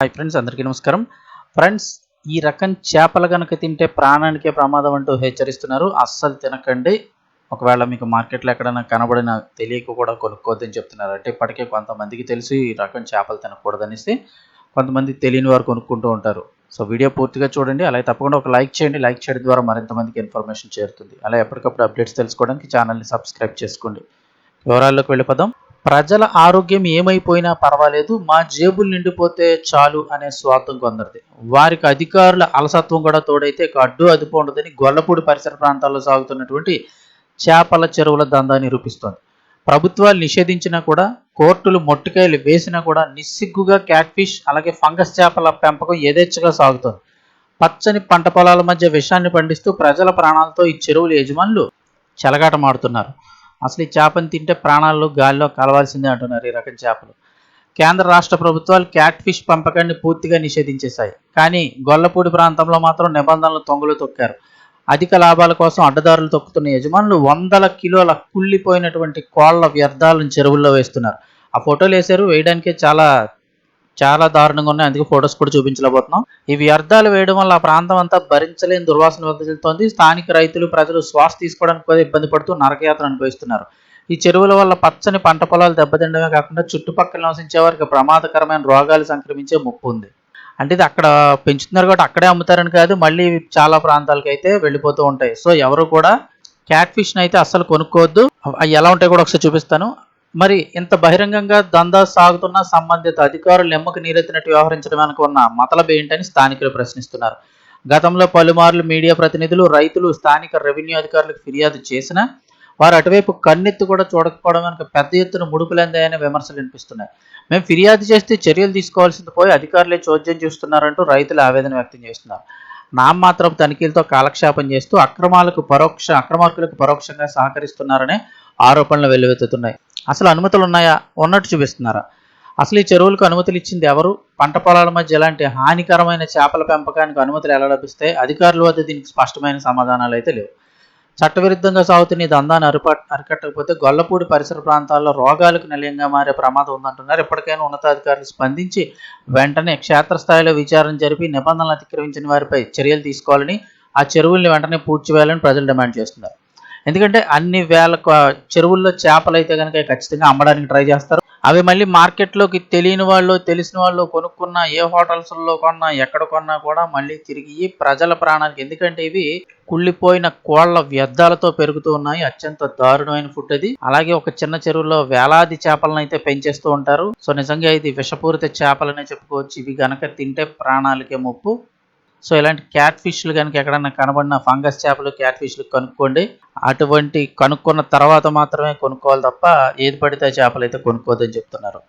Hi friends, అందరికీ నమస్కారం. Friends, ఈ రకం చేపలు కనుక తింటే ప్రాణానికే ప్రమాదం అంటూ హెచ్చరిస్తున్నారు. అస్సలు తినకండి. ఒకవేళ మీకు మార్కెట్లో ఎక్కడైనా కనబడినా తెలియక కూడా కొనుక్కోవద్దని చెప్తున్నారు. అంటే ఇప్పటికే కొంతమందికి తెలిసి ఈ రకం చేపలు తినకూడదనేసి కొంతమంది తెలియని వారు కొనుక్కుంటూ ఉంటారు. సో వీడియో పూర్తిగా చూడండి. అలాగే తప్పకుండా ఒక లైక్ చేయండి. లైక్ చేయడం ద్వారా మరింత మందికి ఇన్ఫర్మేషన్ చేరుతుంది. అలా ఎప్పటికప్పుడు అప్డేట్స్ తెలుసుకోవడానికి ఛానల్ని సబ్స్క్రైబ్ చేసుకోండి. వివరాల్లోకి వెళ్ళిపోదాం. ప్రజల ఆరోగ్యం ఏమైపోయినా పర్వాలేదు, మా జేబులు నిండిపోతే చాలు అనే స్వార్థం కొందరిది. వారికి అధికారుల అలసత్వం కూడా తోడైతే అడ్డు అదుపు ఉండదని గొల్లపూడి పరిసర ప్రాంతాల్లో సాగుతున్నటువంటి చేపల చెరువుల దందా నిరూపిస్తోంది. ప్రభుత్వాలు నిషేధించినా కూడా, కోర్టులు మొట్టికాయలు వేసినా కూడా నిస్సిగ్గుగా క్యాట్ ఫిష్ అలాగే ఫంగస్ చేపల పెంపకం యథేచ్ఛగా సాగుతోంది. పచ్చని పంట పొలాల మధ్య విషాన్ని పండిస్తూ ప్రజల ప్రాణాలతో ఈ చెరువుల యజమానులు చెలగాటమాడుతున్నారు. అసలు ఈ చేపను తింటే ప్రాణాలు గాల్లో కలవాల్సిందే అంటున్నారు ఈ రకం చేపలు. కేంద్ర రాష్ట్ర ప్రభుత్వాలు క్యాట్ ఫిష్ పెంపకాన్ని పూర్తిగా నిషేధించేశాయి. కానీ గొల్లపూడి ప్రాంతంలో మాత్రం నిబంధనలు తొంగలు తొక్కారు. అధిక లాభాల కోసం అడ్డదారులు తొక్కుతున్న యజమానులు వందల కిలోల కుళ్ళిపోయినటువంటి కోళ్ల వ్యర్థాలను చెరువుల్లో వేస్తున్నారు. ఆ ఫోటోలు వేశారు, వేయడానికే చాలా చాలా దారుణంగా ఉన్నాయి. అందుకే ఫొటోస్ కూడా చూపించలేకపోతున్నాం. ఈ వ్యర్థాలు వేయడం వల్ల ఆ ప్రాంతం అంతా భరించలేని దుర్వాసన వెదజల్లుతోంది. స్థానిక రైతులు, ప్రజలు శ్వాస తీసుకోవడానికి కూడా ఇబ్బంది పడుతూ నరకయాత్ర అనుభవిస్తున్నారు. ఈ చెరువుల వల్ల పచ్చని పంట పొలాలు దెబ్బతిండమే కాకుండా చుట్టుపక్కల నివసించే వారికి ప్రమాదకరమైన రోగాలు సంక్రమించే ముప్పు ఉంది. అంటే ఇది అక్కడ పెంచుతున్నారు కాబట్టి అక్కడే అమ్ముతారని కాదు, మళ్ళీ చాలా ప్రాంతాలకు అయితే వెళ్ళిపోతూ ఉంటాయి. సో ఎవరు కూడా క్యాట్ ఫిష్ని అయితే అస్సలు కొనుక్కోవద్దు. అవి ఎలా ఉంటాయో కూడా ఒకసారి చూపిస్తాను. మరి ఇంత బహిరంగంగా దందా సాగుతున్న సంబంధిత అధికారులు నిమ్మకు నీరెత్తినట్టు వ్యవహరించడం వెనుక ఉన్న మతలబు ఏంటని స్థానికులు ప్రశ్నిస్తున్నారు. గతంలో పలుమార్లు మీడియా ప్రతినిధులు, రైతులు స్థానిక రెవెన్యూ అధికారులకు ఫిర్యాదు చేసినా వారు అటువైపు కన్నెత్తి కూడా చూడకపోవడం వెనుక పెద్ద ఎత్తున ముడుపులందాయనే విమర్శలు వినిపిస్తున్నాయి. మేము ఫిర్యాదు చేస్తే చర్యలు తీసుకోవాల్సింది పోయి అధికారులే చోద్యం చూస్తున్నారంటూ రైతులు ఆవేదన వ్యక్తం చేస్తున్నారు. నామమాత్రపు తనిఖీలతో కాలక్షేపం చేస్తూ అక్రమార్కులకు పరోక్షంగా సహకరిస్తున్నారనే ఆరోపణలు వెల్లువెత్తుతున్నాయి. అసలు అనుమతులు ఉన్నాయా? ఉన్నట్టు చూపిస్తున్నారా? అసలు ఈ చెరువులకు అనుమతులు ఇచ్చింది ఎవరు? పంట పొలాల మధ్య ఎలాంటి హానికరమైన చేపల పెంపకానికి అనుమతులు ఎలా లభిస్తాయి? అధికారుల వద్ద దీనికి స్పష్టమైన సమాధానాలు అయితే లేవు. చట్టవిరుద్ధంగా సాగుతున్న ఈ దందాన్ని అరికట్టకపోతే గొల్లపూడి పరిసర ప్రాంతాల్లో రోగాలకు నిలయంగా మారే ప్రమాదం ఉందంటున్నారు. ఇప్పటికైనా ఉన్నతాధికారులు స్పందించి వెంటనే క్షేత్రస్థాయిలో విచారణ జరిపి నిబంధనలు అతిక్రమించిన వారిపై చర్యలు తీసుకోవాలని, ఆ చెరువుల్ని వెంటనే పూడ్చివేయాలని ప్రజలు డిమాండ్ చేస్తున్నారు. ఎందుకంటే అన్ని వేల చెరువుల్లో చేపలు అయితే కనుక ఖచ్చితంగా అమ్మడానికి ట్రై చేస్తారు. అవి మళ్ళీ మార్కెట్లోకి తెలియని వాళ్ళు, తెలిసిన వాళ్ళు కొనుక్కున్నా, ఏ హోటల్స్లో కొన్నా, ఎక్కడ కొన్నా కూడా మళ్ళీ తిరిగి ప్రజల ప్రాణానికి. ఎందుకంటే ఇవి కుళ్ళిపోయిన కోళ్ల వ్యర్థాలతో పెరుగుతూ ఉన్నాయి. అత్యంత దారుణమైన ఫుడ్ అది. అలాగే ఒక చిన్న చెరువులో వేలాది చేపలను అయితే పెంచేస్తూ ఉంటారు. సో నిజంగా ఇది విషపూరిత చేపలనే చెప్పుకోవచ్చు. ఇవి గనక తింటే ప్రాణాలకే ముప్పు. సో ఇలాంటి క్యాట్ ఫిష్లు కనుక ఎక్కడన్నా కనబడిన ఫంగస్ చేపలు, క్యాట్ ఫిష్లు కనుక్కోండి. అటువంటి కనుక్కున్న తర్వాత మాత్రమే కొనుక్కోవాలి తప్ప ఏది పడితే చేపలు అయితే కొనుక్కోవద్దని చెప్తున్నారు.